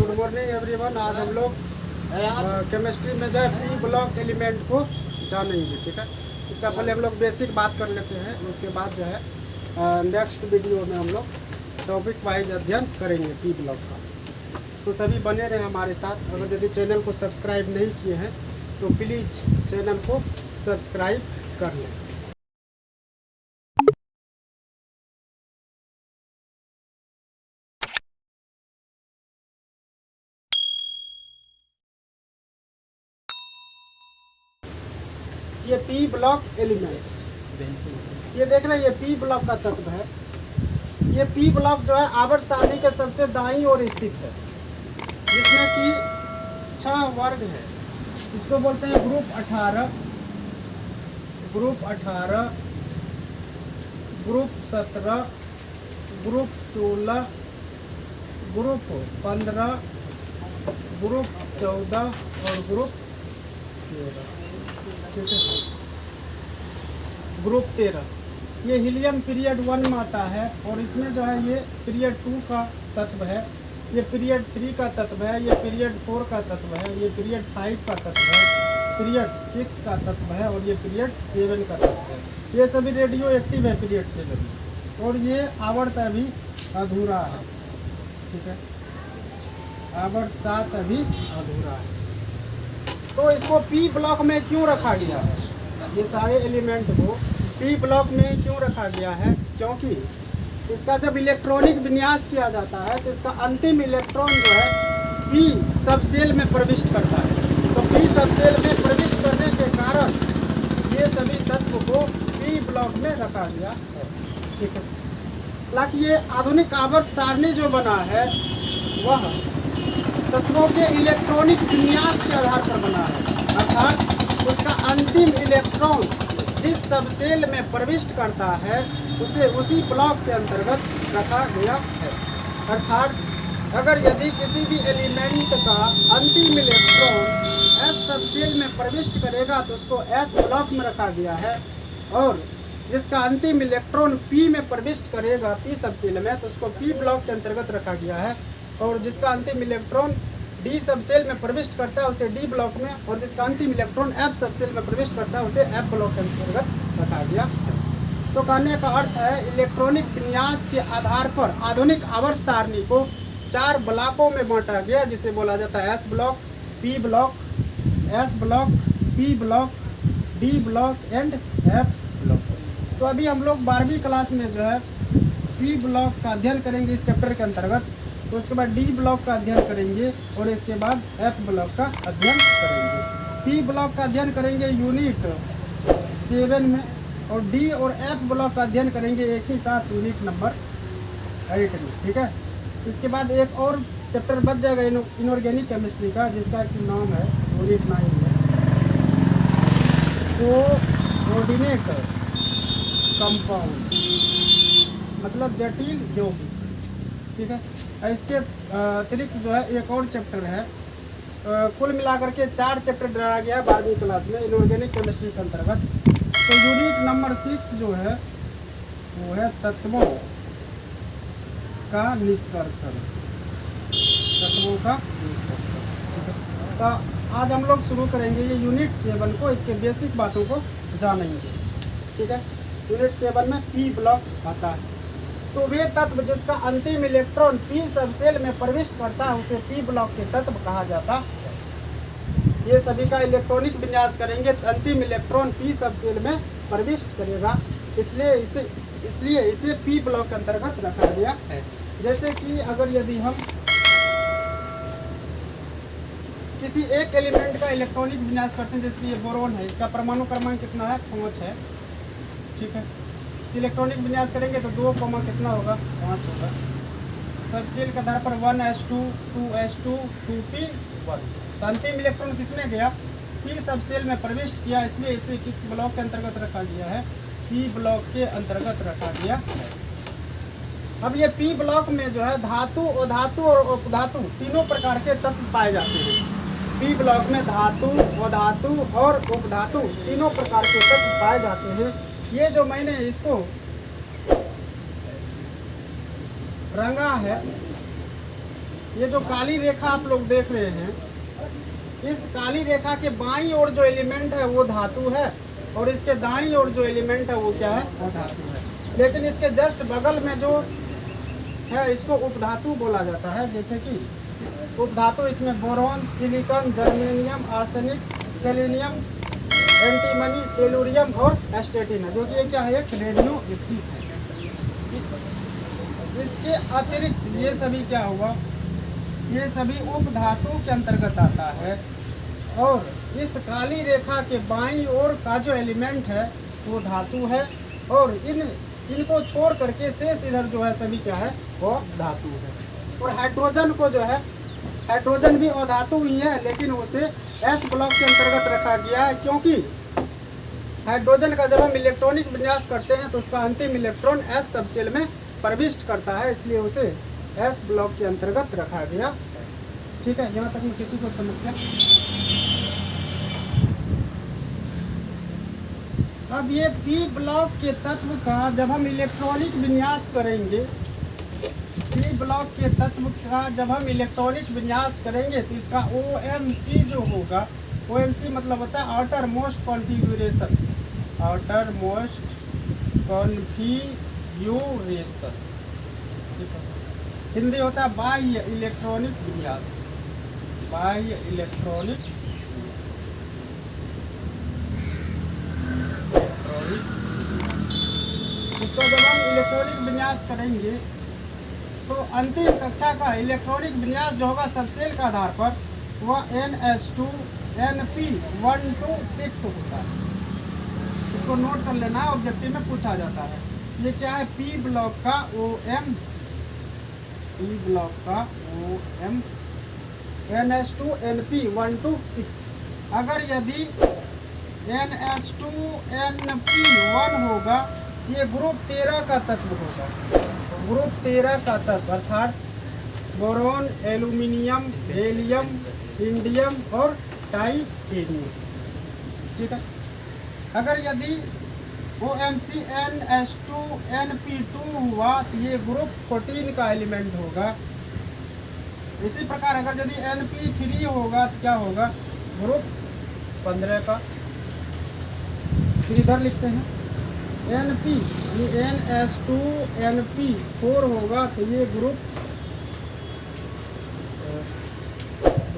Good morning everyone. आज हम लोग केमिस्ट्री में जो है पी ब्लॉक एलिमेंट को जानेंगे। ठीक है, इससे पहले हम लोग बेसिक बात कर लेते हैं, उसके बाद जो है नेक्स्ट वीडियो में हम लोग टॉपिक वाइज अध्ययन करेंगे पी ब्लॉक का। तो सभी बने रहे हमारे साथ। अगर यदि चैनल को सब्सक्राइब नहीं किए हैं तो प्लीज़ चैनल को सब्सक्राइब कर लें। ये पी ब्लॉक एलिमेंट्स, ये देख रहे हैं, ये पी ब्लॉक का तत्व है। ये पी ब्लॉक जो है आवर्त सारणी के सबसे दाईं ओर स्थित है, जिसमें कि 6 वर्ग है। इसको बोलते हैं group 18, group 18, group 17, group 16, group 15, group 14 और ग्रुप 13। ठीक है, ग्रुप 13 ये हीलियम पीरियड 1 में आता है, और इसमें जो है ये पीरियड 2 का तत्व है, ये पीरियड 3 का तत्व है, ये पीरियड 4 का तत्व है, ये पीरियड 5 का तत्व है, पीरियड 6 का तत्व है, और ये पीरियड 7 का तत्व है। ये सभी रेडियो एक्टिव है पीरियड 7, और ये आवर्त अभी अधूरा है। ठीक है, आवर्त 7 अभी अधूरा है। तो इसको पी ब्लॉक में क्यों रखा गया है? ये सारे एलिमेंट को पी ब्लॉक में क्यों रखा गया है? क्योंकि इसका जब इलेक्ट्रॉनिक विन्यास किया जाता है तो इसका अंतिम इलेक्ट्रॉन जो है पी सब सेल में प्रविष्ट करता है। तो पी सब सेल में प्रविष्ट करने के कारण ये सभी तत्व को पी ब्लॉक में रखा गया है। ठीक है, हालांकि ये आधुनिक आवर्त सारणी जो बना है वह तत्वों के इलेक्ट्रॉनिक विन्यास के आधार पर बना है, अर्थात उसका अंतिम इलेक्ट्रॉन जिस सब सेल में प्रविष्ट करता है उसे उसी ब्लॉक के अंतर्गत रखा गया है। अर्थात अगर यदि किसी भी एलिमेंट का अंतिम इलेक्ट्रॉन एस सब सेल में प्रविष्ट करेगा तो उसको एस ब्लॉक में रखा गया है, और जिसका अंतिम इलेक्ट्रॉन पी में प्रविष्ट करेगा पी सब सेल में तो उसको पी ब्लॉक के अंतर्गत रखा गया है, और जिसका अंतिम इलेक्ट्रॉन डी सब सेल में प्रविष्ट करता है उसे डी ब्लॉक में, और जिसका अंतिम इलेक्ट्रॉन एफ सब सेल में प्रविष्ट करता है उसे एफ ब्लॉक के अंतर्गत रखा गया। तो कहने का अर्थ है इलेक्ट्रॉनिक विन्यास के आधार पर आधुनिक आवर्त सारणी को 4 ब्लॉकों में बांटा गया, जिसे बोला जाता है S block, P block, S block, P block, D block and F block. तो अभी हम लोग 12वीं क्लास में जो है पी ब्लॉक का अध्ययन करेंगे इस चैप्टर के अंतर्गत। तो उसके बाद डी ब्लॉक का अध्ययन करेंगे, और इसके बाद एफ ब्लॉक का अध्ययन करेंगे। पी ब्लॉक का अध्ययन करेंगे यूनिट 7 में, और डी और एफ ब्लॉक का अध्ययन करेंगे एक ही साथ यूनिट नंबर 8 में। ठीक है, इसके बाद एक और चैप्टर बच जाएगा इनऑर्गेनिक केमिस्ट्री का, जिसका एक नाम है यूनिट 9 में कोऑर्डिनेट कंपाउंड, मतलब जटिल यौगिक। ठीक है, इसके अतिरिक्त जो है एक और चैप्टर है। कुल मिलाकर के 4 चैप्टर डाला गया है 12वीं क्लास में इनऑर्गेनिक केमिस्ट्री के अंतर्गत। तो यूनिट नंबर 6 जो है वो है तत्वों का निष्कर्षण, तत्वों का निष्कर्षण। ठीक है, तो आज हम लोग शुरू करेंगे ये यूनिट 7 को, इसके बेसिक बातों को जानेंगे। ठीक है, यूनिट 7 में पी ब्लॉक आता है। तो वे तत्व जिसका अंतिम इलेक्ट्रॉन पी सब सेल में प्रविष्ट करता है उसे पी ब्लॉक के तत्व कहा जाता है। ये सभी का इलेक्ट्रॉनिक विन्यास करेंगे, अंतिम इलेक्ट्रॉन पी सब सेल में प्रविष्ट करेगा, इसलिए इसे पी ब्लॉक के अंतर्गत रखा गया है। जैसे कि अगर यदि हम किसी एक एलिमेंट का इलेक्ट्रॉनिक विन्यास करते हैं, जैसे कि ये बोरोन है, इसका परमाणु क्रमांक कितना है? 5 है। ठीक है, इलेक्ट्रॉनिक विन्यास करेंगे तो 2 कितना होगा? 5 होगा। सब सेल के आधार पर 1s2 2s2 2p1। तो अंतिम इलेक्ट्रॉन किसमें गया? पी सब सेल में प्रविष्ट किया, इसलिए इसे किस ब्लॉक के अंतर्गत रखा गया है? पी ब्लॉक के अंतर्गत रखा गया है। अब ये पी ब्लॉक में जो है धातु, अधातु और उपधातु तीनों प्रकार के तत्व पाए जाते हैं। पी ब्लॉक में धातु, अधातु और उपधातु तीनों प्रकार के तत्व पाए जाते हैं। ये जो मैंने इसको रंगा है ये जो काली रेखा आप लोग देख रहे हैं, इस काली रेखा के बाईं ओर जो एलिमेंट है वो धातु है और इसके दाईं ओर जो एलिमेंट है वो क्या है, वो धातु है। लेकिन इसके जस्ट बगल में जो है इसको उपधातु बोला जाता है। जैसे कि उपधातु इसमें boron, silicon, germanium, arsenic, selenium, antimony, tellurium और एस्टेटिन है, जो कि ये क्या है, एक रेडियो एक्टिव है। इसके अतिरिक्त ये सभी क्या हुआ, ये सभी उपधातु के अंतर्गत आता है। और इस काली रेखा के बाईं ओर का जो एलिमेंट है वो धातु है और इनको छोड़ करके शेष इधर जो है सभी क्या है, वो धातु है। और हाइड्रोजन को जो है, हाइड्रोजन भी अधातु ही है लेकिन उसे एस ब्लॉक के अंतर्गत रखा गया है, क्योंकि हाइड्रोजन का जब हम इलेक्ट्रॉनिक विन्यास करते हैं तो उसका अंतिम इलेक्ट्रॉन एस सबसेल में प्रविष्ट करता है, इसलिए उसे एस ब्लॉक के अंतर्गत रखा गया। ठीक है, यहाँ तक में किसी को समस्या? अब ये पी ब्लॉक के तत्व का जब हम इलेक्ट्रॉनिक विन्यास करेंगे, पी ब्लॉक के तत्व का जब हम इलेक्ट्रॉनिक विन्यास करेंगे तो इसका OMC जो होगा, OMC मतलब होता है outer most configuration, outer most configuration, Hindi होता है बाह्य इलेक्ट्रॉनिक विन्यास, बाह्य इलेक्ट्रॉनिक इसको जब हम इलेक्ट्रॉनिक विन्यास करेंगे तो अंतिम कक्षा का इलेक्ट्रॉनिक विन्यास जो होगा सबसेल के आधार पर वह NS2Np126 होता है। इसको नोट कर लेना है, ऑब्जेक्टिव में पूछा जाता है। ये क्या है, पी ब्लॉक का OMC, पी ब्लॉक का OMC NS2Np126। अगर यदि NS2Np1 होगा, ये ग्रुप 13 का तत्व होगा, ग्रुप 13 का तत्व अर्थात बोरॉन, एल्यूमिनियम, हेलियम, इंडियम और टाइटेनियम। ठीक है, अगर यदि OMC NS2Np2 हुआ तो ये ग्रुप 14 का एलिमेंट होगा। इसी प्रकार अगर यदि Np3 होगा तो क्या होगा, ग्रुप 15 का। फिर इधर लिखते हैं NP, ये NS2Np4 होगा तो ये ग्रुप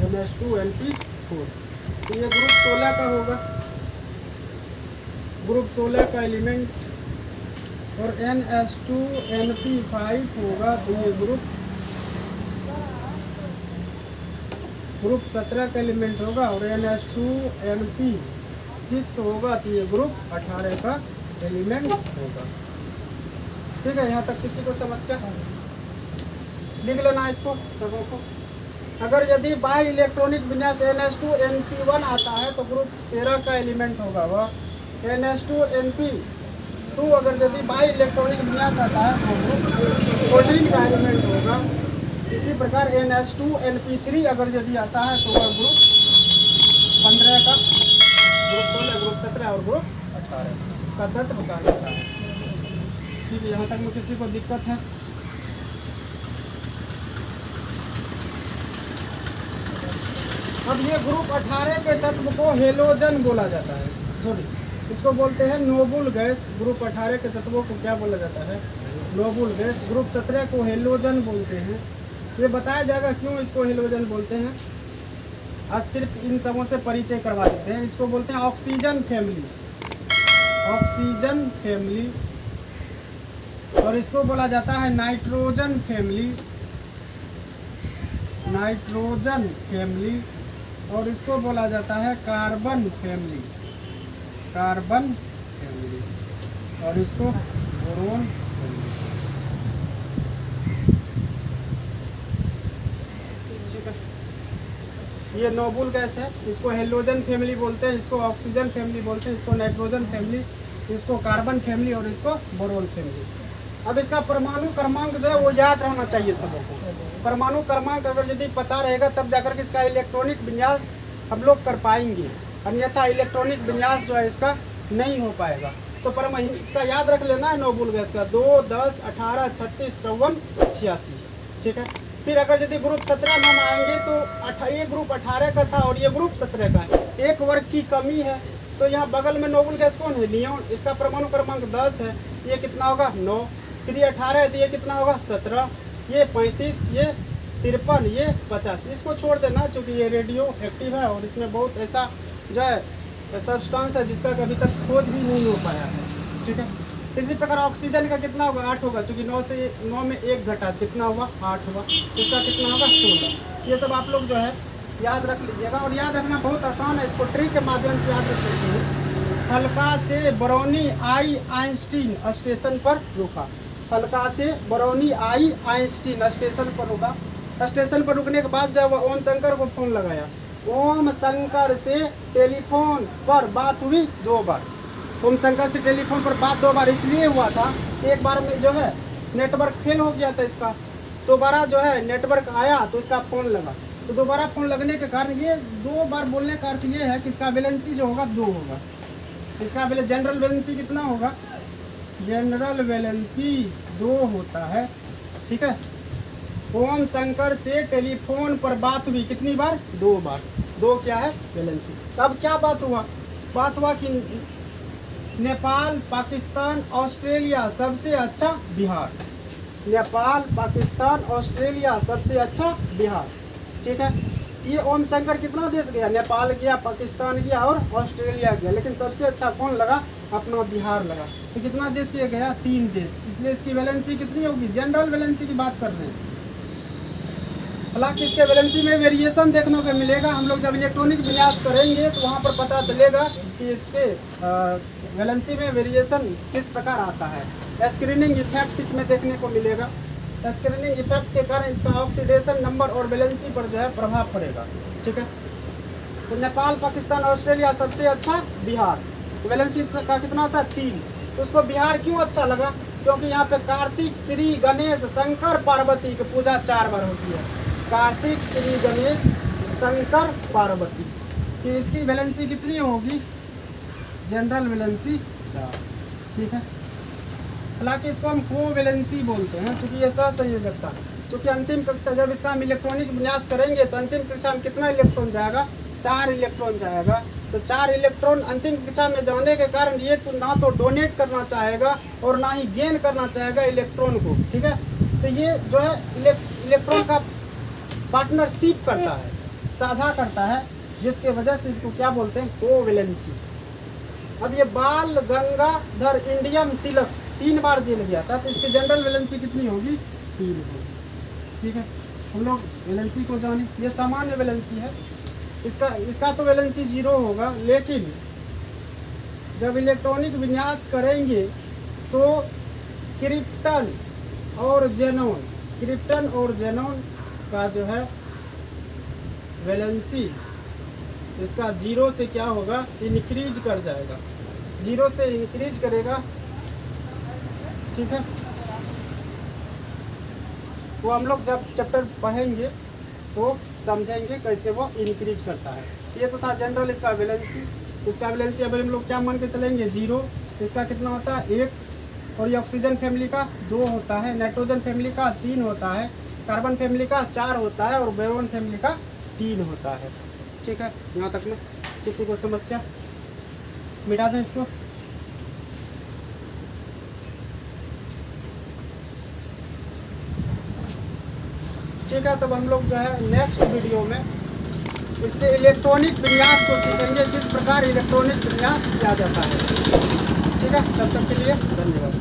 NS2Np4 तो ये ग्रुप 16 का होगा, ग्रुप 16 का एलिमेंट। और NS2Np5 होगा तो ये ग्रुप 17 का एलिमेंट होगा। और NS2Np6 होगा तो ये ग्रुप 18 का एलिमेंट होगा। ठीक है, यहाँ तक किसी को समस्या? लिख लेना इसको सबों को। अगर यदि बाह्य इलेक्ट्रॉनिक विन्यास NS2Np1 आता है तो ग्रुप 13 का एलिमेंट होगा वह। NS2Np2 अगर यदि बाह्य इलेक्ट्रॉनिक विन्यास आता है तो ग्रुप 14 का एलिमेंट होगा। इसी प्रकार NS2Np3 अगर यदि आता है तो वह ग्रुप 15 का, ग्रुप 16, ग्रुप 17 और ग्रुप 18 का तत्व कहा जाता है। ठीक है, यहाँ तक में किसी को दिक्कत है? अब ये ग्रुप 18 के तत्व को हेलोजन बोला जाता है। सॉरी, इसको बोलते हैं नोबुल गैस। ग्रुप 18 के तत्वों को क्या बोला जाता है, नोबुल गैस। ग्रुप 17 को हेलोजन बोलते हैं। ये बताया जाएगा क्यों इसको हेलोजन बोलते हैं। आज सिर्फ इन सबों से परिचय करवा देते हैं। इसको बोलते हैं ऑक्सीजन फैमिली, ऑक्सीजन फैमिली। और इसको बोला जाता है नाइट्रोजन फैमिली, नाइट्रोजन फैमिली। और इसको बोला जाता है कार्बन फैमिली, कार्बन फैमिली। और इसको बोरोन फैमिली। ठीक है, ये नोबुल गैस है। इसको हेलोजन फैमिली बोलते हैं, इसको ऑक्सीजन फैमिली बोलते हैं, इसको नाइट्रोजन फैमिली, इसको कार्बन फैमिली और इसको बोरोन फैमिली। अब इसका परमाणु क्रमांक जो है वो याद रहना चाहिए सबों को। परमाणु क्रमांक अगर यदि पता रहेगा तब जाकर के इसका इलेक्ट्रॉनिक विन्यास हम लोग कर पाएंगे, अन्यथा इलेक्ट्रॉनिक विन्यास जो है इसका नहीं हो पाएगा। तो इसका याद रख लेना है नोबुल गैस का 2, 10, 18, 36, 54, 86। ठीक है, फिर अगर यदि ग्रुप 17 में हम आएंगे तो ये ग्रुप 18 का था और ये ग्रुप 17 का है, एक वर्ग की कमी है। तो यहाँ बगल में नोबल गैस कौन है? नियोन। इसका परमाणु क्रमांक 10 है, ये कितना होगा? 9। फिर ये 18 है तो ये कितना होगा? 17। ये 35, ये 53, ये 50। इसको छोड़ देना क्योंकि ये रेडियो एक्टिव है और इसमें बहुत ऐसा जो है सब्सटेंस है जिसका कभी तक खोज भी नहीं हो पाया है। ठीक है, इसी प्रकार ऑक्सीजन का कितना होगा? 8 होगा, क्योंकि 9 में 1 घटा कितना हुआ? 8 हुआ। इसका कितना होगा? 16। ये सब आप लोग जो है याद रख लीजिएगा और याद रखना बहुत आसान है, इसको ट्रिक के माध्यम से याद रख सकते हैं। हल्का से बरौनी आई आइंस्टीन स्टेशन पर रुका। हल्का से बरौनी आई आइंस्टीन स्टेशन पर रुका। स्टेशन पर रुकने के बाद जब ओम शंकर को फोन लगाया, ओम शंकर से टेलीफोन पर बात हुई 2 बार। ओम शंकर से टेलीफोन पर बात 2 बार इसलिए हुआ था, एक बार में जो है नेटवर्क फेल हो गया था इसका, दोबारा जो है नेटवर्क आया तो इसका फ़ोन लगा। तो दोबारा फ़ोन लगने के कारण ये 2 बार बोलने का अर्थ ये है कि इसका वैलेंसी जो होगा 2 होगा। इसका जनरल वैलेंसी कितना होगा? जनरल वैलेंसी 2 होता है। ठीक है, ओम शंकर से टेलीफोन पर बात हुई कितनी बार? 2 बार। 2 क्या है? वैलेंसी। अब क्या बात हुआ? बात हुआ कि नेपाल, पाकिस्तान, ऑस्ट्रेलिया सबसे अच्छा बिहार। नेपाल, पाकिस्तान, ऑस्ट्रेलिया सबसे अच्छा बिहार। ठीक है, ये ओम शंकर कितना देश गया? नेपाल गया, पाकिस्तान गया और ऑस्ट्रेलिया गया, लेकिन सबसे अच्छा कौन लगा? अपना बिहार लगा। तो कितना देश ये गया? 3 देश। इसलिए इसकी वैलेंसी कितनी होगी? जनरल वैलेंसी की बात कर रहे हैं। हालांकि इसके वैलेंसी में वेरिएशन देखने को मिलेगा। हम लोग जब इलेक्ट्रॉनिक विन्यास करेंगे तो वहाँ पर पता चलेगा कि इसके वैलेंसी में वेरिएशन किस प्रकार आता है। स्क्रीनिंग इफेक्ट इसमें देखने को मिलेगा। स्क्रीनिंग इफेक्ट के कारण इसका ऑक्सीडेशन नंबर और वैलेंसी पर जो है प्रभाव पड़ेगा। ठीक है, तो नेपाल, पाकिस्तान, ऑस्ट्रेलिया सबसे अच्छा बिहार। वैलेंसी का कितना होता है? 3। तो उसको बिहार क्यों अच्छा लगा? क्योंकि यहाँ पे कार्तिक, श्री गणेश, शंकर, पार्वती की पूजा 4 बार होती है। कार्तिक, श्री गणेश, शंकर, पार्वती कि इसकी वैलेंसी कितनी होगी? General valency 4। ठीक है, हालांकि इसको हम कोवैलेंसी बोलते हैं क्योंकि ये सहसंयोजकता। क्योंकि अंतिम कक्षा जब इसका हम इलेक्ट्रॉनिक विन्यास करेंगे तो अंतिम कक्षा में कितना इलेक्ट्रॉन जाएगा? 4 इलेक्ट्रॉन जाएगा। तो 4 इलेक्ट्रॉन अंतिम कक्षा में जाने के कारण ये तो ना तो डोनेट करना चाहेगा और ना ही गेन करना चाहेगा इलेक्ट्रॉन को। ठीक है, तो ये जो है इलेक्ट्रॉन का पार्टनरशिप करता है, साझा करता है, जिसके वजह से इसको क्या बोलते हैं? कोवैलेंसी। अब ये बाल गंगाधर इंडियम तिलक 3 बार जेल गया था, तो इसकी जनरल वैलेंसी कितनी होगी? 3 होगी। ठीक है, हम लोग वैलेंसी को जाने, ये सामान्य वैलेंसी है। इसका तो वैलेंसी 0 होगा, लेकिन जब इलेक्ट्रॉनिक विन्यास करेंगे तो क्रिप्टन और जेनॉन का जो है वैलेंसी इसका 0 से क्या होगा? इंक्रीज कर जाएगा, 0 से इंक्रीज करेगा। ठीक है, वो हम लोग जब चैप्टर पढ़ेंगे तो समझेंगे कैसे वो इंक्रीज करता है। ये तो था जनरल इसका वैलेंसी। इसका वैलेंसी अब हम लोग क्या मान के चलेंगे? 0। इसका कितना होता है? 1। और ये ऑक्सीजन फैमिली का 2 होता है, नाइट्रोजन फैमिली का 3 होता है, कार्बन फैमिली का 4 होता है और बोरोन फैमिली का 3 होता है। ठीक है, यहाँ तक में किसी को समस्या? मिटा दें इसको। ठीक है, तब हम लोग जो है नेक्स्ट वीडियो में इसके इलेक्ट्रॉनिक विन्यास को सीखेंगे, किस प्रकार इलेक्ट्रॉनिक विन्यास किया जाता है। ठीक है, तब तक के लिए धन्यवाद।